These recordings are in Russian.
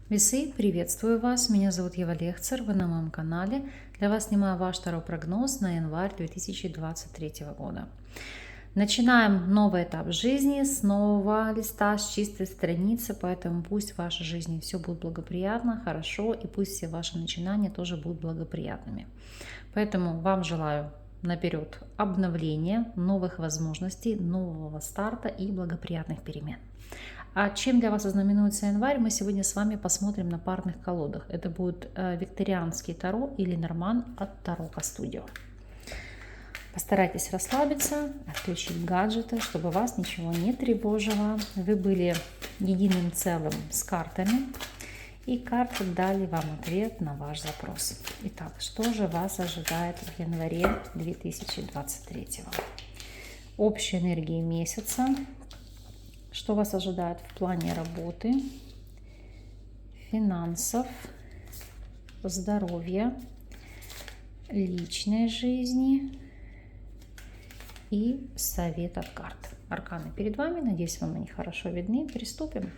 Весы, приветствую вас, меня зовут Ева Лехцер, вы на моем канале. Для вас снимаю ваш второй прогноз на январь 2023 года. Начинаем новый этап жизни с нового листа, с чистой страницы, поэтому пусть в вашей жизни все будет благоприятно, хорошо, и пусть все ваши начинания тоже будут благоприятными. Поэтому вам желаю наперед обновления, новых возможностей, нового старта и благоприятных перемен. А чем для вас ознаменуется январь, мы сегодня с вами посмотрим на парных колодах. Это будет викторианский таро или норман от Таро Студио. Постарайтесь расслабиться, отключить гаджеты, чтобы вас ничего не тревожило. Вы были единым целым с картами, и карты дали вам ответ на ваш запрос. Итак, что же вас ожидает в январе 2023? Общая энергия месяца. Что вас ожидает в плане работы, финансов, здоровья, личной жизни и совет от карт. Арканы перед вами, надеюсь, вам они хорошо видны. Приступим.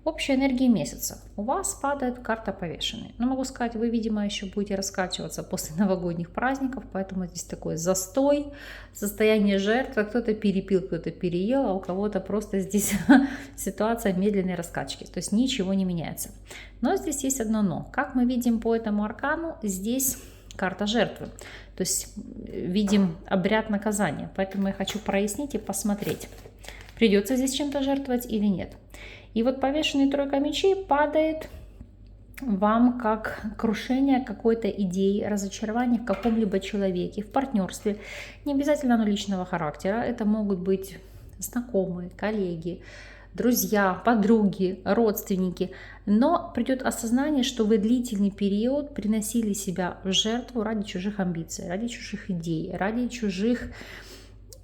Общая энергия месяца. У вас падает карта повешенной. Но могу сказать, вы, видимо, еще будете раскачиваться после новогодних праздников, поэтому здесь такой застой, состояние жертвы. Кто-то перепил, кто-то переел, а у кого-то просто здесь ситуация медленной раскачки. То есть ничего не меняется. Но здесь есть одно но. Как мы видим по этому аркану, здесь карта жертвы. То есть видим обряд наказания. Поэтому я хочу прояснить и посмотреть, придется здесь чем-то жертвовать или нет. И вот повешенный тройка мечей падает вам как крушение какой-то идеи, разочарование в каком-либо человеке, в партнерстве. Не обязательно оно личного характера. Это могут быть знакомые, коллеги, друзья, подруги, родственники. Но придет осознание, что вы длительный период приносили себя в жертву ради чужих амбиций, ради чужих идей, ради чужих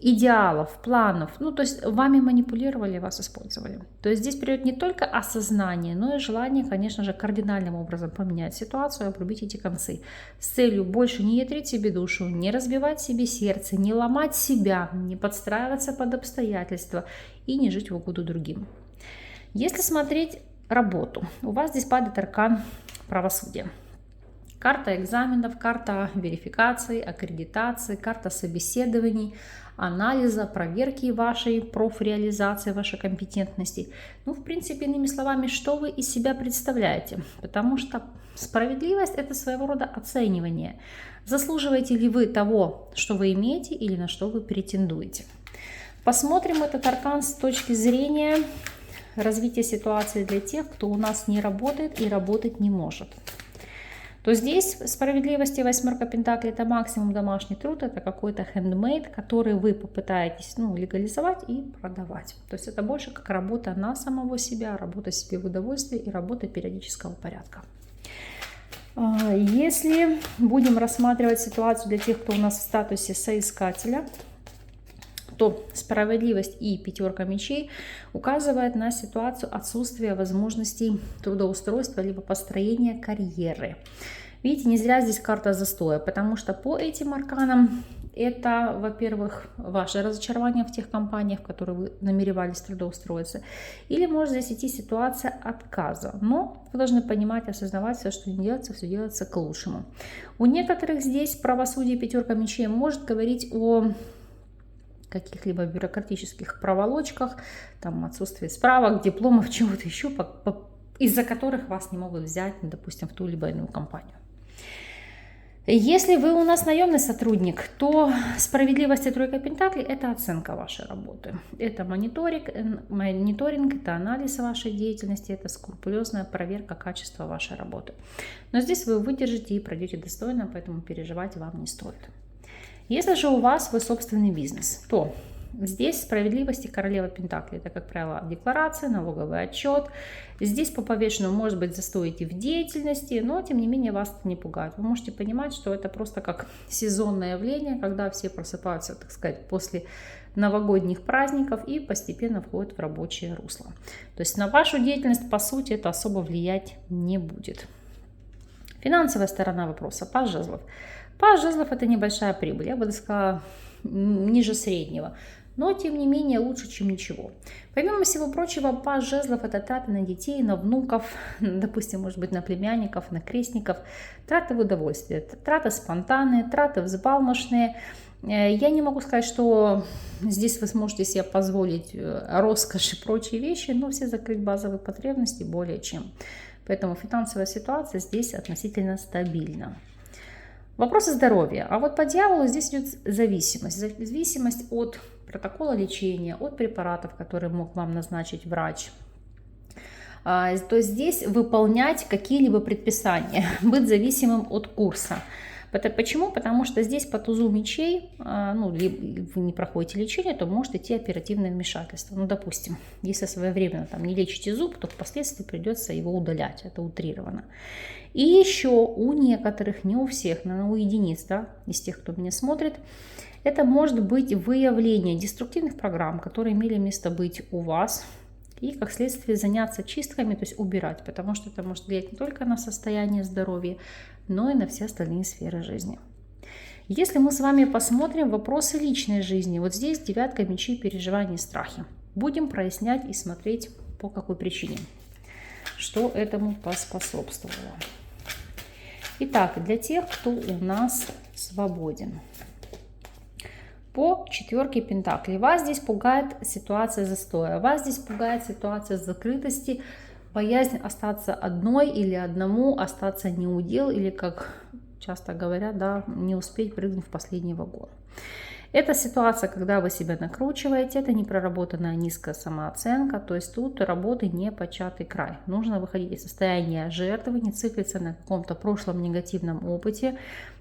идеалов, планов. Ну, то есть вами манипулировали, вас использовали. То есть здесь придет не только осознание, но и желание, конечно же, кардинальным образом поменять ситуацию, обрубить эти концы. С целью больше не ятрить себе душу, не разбивать себе сердце, не ломать себя, не подстраиваться под обстоятельства и не жить в угоду другим. Если смотреть работу, у вас здесь падает аркан правосудия. Карта экзаменов, карта верификации, аккредитации, карта собеседований, анализа, проверки вашей профреализации, вашей компетентности. Ну, в принципе, иными словами, что вы из себя представляете? Потому что справедливость – это своего рода оценивание. Заслуживаете ли вы того, что вы имеете, или на что вы претендуете? Посмотрим этот аркан с точки зрения развития ситуации для тех, кто у нас не работает и работать не может. То здесь справедливости восьмерка пентаклей — это максимум домашний труд, это какой-то хендмейд, который вы попытаетесь легализовать и продавать. То есть это больше как работа на самого себя, работа себе в удовольствие и работа периодического порядка. Если будем рассматривать ситуацию для тех, кто у нас в статусе соискателя, то справедливость и пятерка мечей указывает на ситуацию отсутствия возможностей трудоустройства либо построения карьеры. Видите, не зря здесь карта застоя, потому что по этим арканам это, во-первых, ваше разочарование в тех компаниях, в которые вы намеревались трудоустроиться, или может здесь идти ситуация отказа. Но вы должны понимать, осознавать, все, что не делается, все делается к лучшему. У некоторых здесь правосудие пятерка мечей может говорить о каких-либо бюрократических проволочках, там отсутствие справок, дипломов, чего-то еще, из-за которых вас не могут взять, допустим, в ту либо иную компанию. Если вы у нас наемный сотрудник, то справедливость и тройка пентаклей – это оценка вашей работы. Это мониторинг, это анализ вашей деятельности, это скрупулезная проверка качества вашей работы. Но здесь вы выдержите и пройдете достойно, поэтому переживать вам не стоит. Если же у вас свой собственный бизнес, то здесь справедливость и королева пентаклей. Это, как правило, декларация, налоговый отчет. Здесь по повешенному, может быть, застоите в деятельности, но, тем не менее, вас это не пугает. Вы можете понимать, что это просто как сезонное явление, когда все просыпаются, так сказать, после новогодних праздников и постепенно входят в рабочее русло. То есть на вашу деятельность, по сути, это особо влиять не будет. Финансовая сторона вопроса. Паж жезлов. Паж жезлов — это небольшая прибыль, я бы сказала, ниже среднего. но тем не менее лучше, чем ничего. Помимо всего прочего, паж жезлов — это траты на детей, на внуков, допустим, может быть, на племянников, на крестников, траты в удовольствие, траты спонтанные, траты взбалмошные. Я не могу сказать, что здесь вы сможете себе позволить роскошь и прочие вещи, но все закрыть базовые потребности более чем. Поэтому финансовая ситуация здесь относительно стабильна. Вопросы здоровья. А вот по дьяволу здесь идет зависимость. Зависимость от протокола лечения, от препаратов, которые мог вам назначить врач. То есть здесь выполнять какие-либо предписания, быть зависимым от курса. Почему? Потому что здесь по тузу мечей, вы не проходите лечение, то может идти оперативное вмешательство. Ну, допустим, если своевременно не лечите зуб, то впоследствии придется его удалять. Это утрировано. И еще у некоторых, не у всех, но у единиц, из тех, кто меня смотрит, это может быть выявление деструктивных программ, которые имели место быть у вас, и как следствие заняться чистками, то есть убирать, потому что это может влиять не только на состояние здоровья, но и на все остальные сферы жизни. Если мы с вами посмотрим вопросы личной жизни, вот здесь девятка мечей, переживания и страхи. Будем прояснять и смотреть, по какой причине, что этому поспособствовало. Итак, для тех, кто у нас свободен. По четверке пентаклей. Вас здесь пугает ситуация застоя, вас здесь пугает ситуация закрытости, боязнь остаться одной или одному, остаться неудел, или, как часто говорят, не успеть прыгнуть в последний вагон. Это ситуация, когда вы себя накручиваете, это непроработанная низкая самооценка, то есть тут работы не початый край. Нужно выходить из состояния жертвы, не циклиться на каком-то прошлом негативном опыте.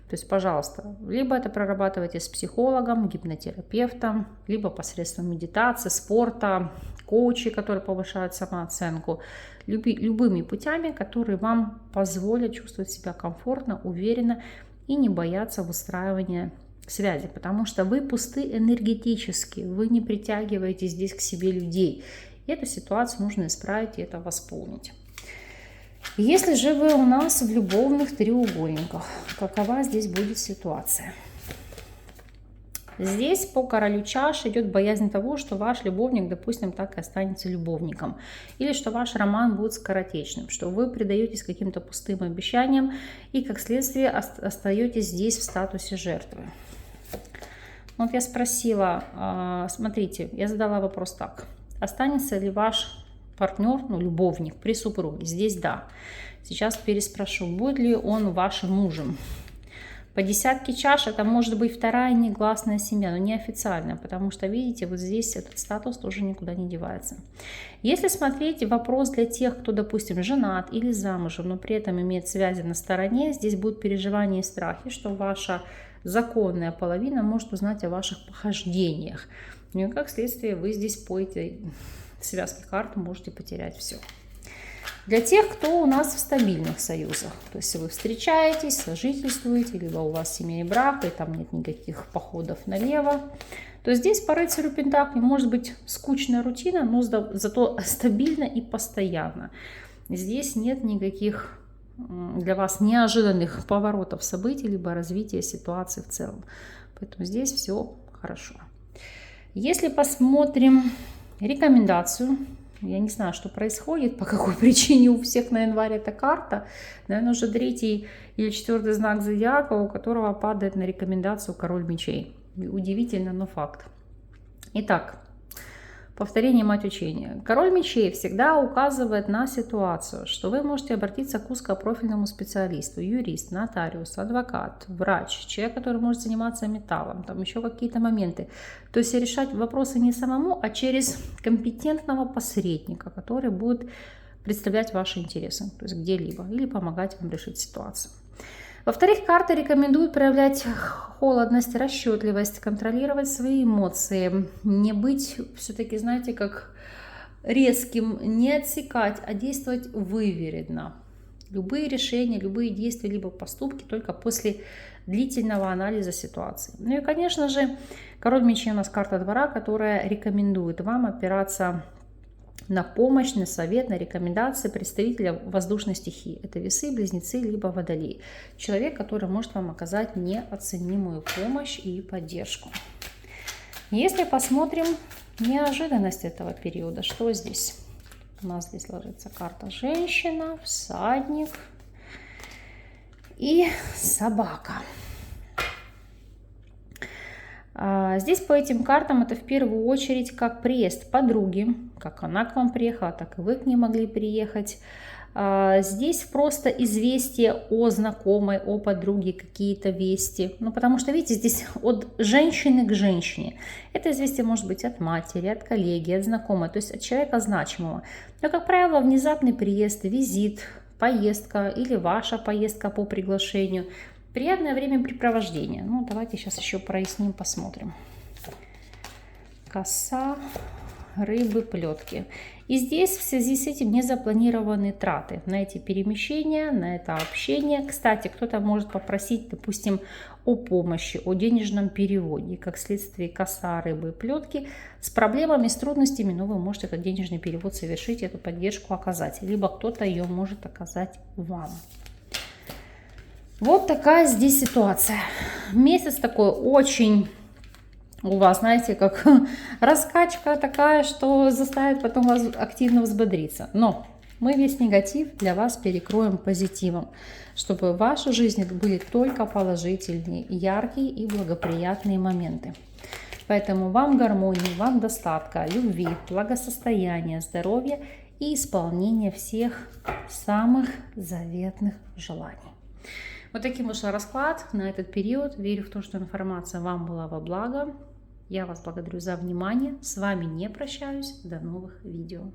То есть, пожалуйста, либо это прорабатывайте с психологом, гипнотерапевтом, либо посредством медитации, спорта, коучей, которые повышают самооценку, любыми путями, которые вам позволят чувствовать себя комфортно, уверенно и не бояться выстраивания связи, потому что вы пусты энергетически, вы не притягиваете здесь к себе людей. И эту ситуацию нужно исправить и это восполнить. Если же вы у нас в любовных треугольниках, какова здесь будет ситуация? Здесь по королю чаш идет боязнь того, что ваш любовник, допустим, так и останется любовником. Или что ваш роман будет скоротечным, что вы предаетесь каким-то пустым обещаниям и, как следствие, остаетесь здесь в статусе жертвы. Вот я спросила, смотрите, я задала вопрос так. Останется ли ваш партнер, любовник при супруге? Здесь да. Сейчас переспрошу, будет ли он вашим мужем? По десятке чаш это может быть вторая негласная семья, но не официальная, потому что, видите, вот здесь этот статус тоже никуда не девается. Если смотреть вопрос для тех, кто, допустим, женат или замужем, но при этом имеет связи на стороне, здесь будут переживания и страхи, что ваша законная половина может узнать о ваших похождениях. Ну и как следствие вы здесь по этой связке карт можете потерять все. Для тех, кто у нас в стабильных союзах, то есть вы встречаетесь, сожительствуете, либо у вас семья и брак, и там нет никаких походов налево, то здесь по рыцарю пентаклей может быть скучная рутина, но зато стабильно и постоянно. Здесь нет никаких для вас неожиданных поворотов событий, либо развития ситуации в целом. Поэтому здесь все хорошо. Если посмотрим рекомендацию, я не знаю, что происходит, по какой причине у всех на январь эта карта. Наверное, уже 3-й или 4-й знак зодиака, у которого падает на рекомендацию король мечей. Удивительно, но факт. Итак, повторение мать учения. Король мечей всегда указывает на ситуацию, что вы можете обратиться к узкопрофильному специалисту, юрист, нотариус, адвокат, врач, человек, который может заниматься металлом, там еще какие-то моменты. То есть решать вопросы не самому, а через компетентного посредника, который будет представлять ваши интересы, то есть где-либо, или помогать вам решить ситуацию. Во-вторых, карты рекомендуют проявлять холодность, расчетливость, контролировать свои эмоции, не быть все-таки, знаете, как резким, не отсекать, а действовать выверенно. Любые решения, любые действия, либо поступки только после длительного анализа ситуации. Ну и, конечно же, король мечей у нас карта двора, которая рекомендует вам опираться на помощь, на совет, на рекомендации представителя воздушной стихии. Это весы, близнецы, либо водолей. Человек, который может вам оказать неоценимую помощь и поддержку. Если посмотрим неожиданность этого периода, что здесь? У нас здесь ложится карта женщина, всадник и собака. Здесь по этим картам это в первую очередь как приезд подруги, как она к вам приехала, так и вы к ней могли приехать. Здесь просто известие о знакомой, о подруге, какие-то вести. Ну, потому что, видите, здесь от женщины к женщине. Это известие может быть от матери, от коллеги, от знакомой, то есть от человека значимого. Но, как правило, внезапный приезд, визит, поездка или ваша поездка по приглашению. Приятное времяпрепровождение. Ну, давайте сейчас еще проясним, посмотрим. Коса, рыбы, плетки. И здесь в связи с этим не запланированы траты на эти перемещения, на это общение. Кстати, кто-то может попросить, допустим, о помощи, о денежном переводе. Как следствие коса, рыбы, плетки. С проблемами, с трудностями, но вы можете этот денежный перевод совершить, эту поддержку оказать. Либо кто-то ее может оказать вам. Вот такая здесь ситуация. Месяц такой очень у вас, знаете, как раскачка такая, что заставит потом вас активно взбодриться. Но мы весь негатив для вас перекроем позитивом, чтобы в вашей жизни были только положительные, яркие и благоприятные моменты. Поэтому вам гармонии, вам достатка, любви, благосостояния, здоровья и исполнения всех самых заветных желаний. Вот таким вышел расклад на этот период. Верю в то, что информация вам была во благо. Я вас благодарю за внимание. С вами не прощаюсь. До новых видео.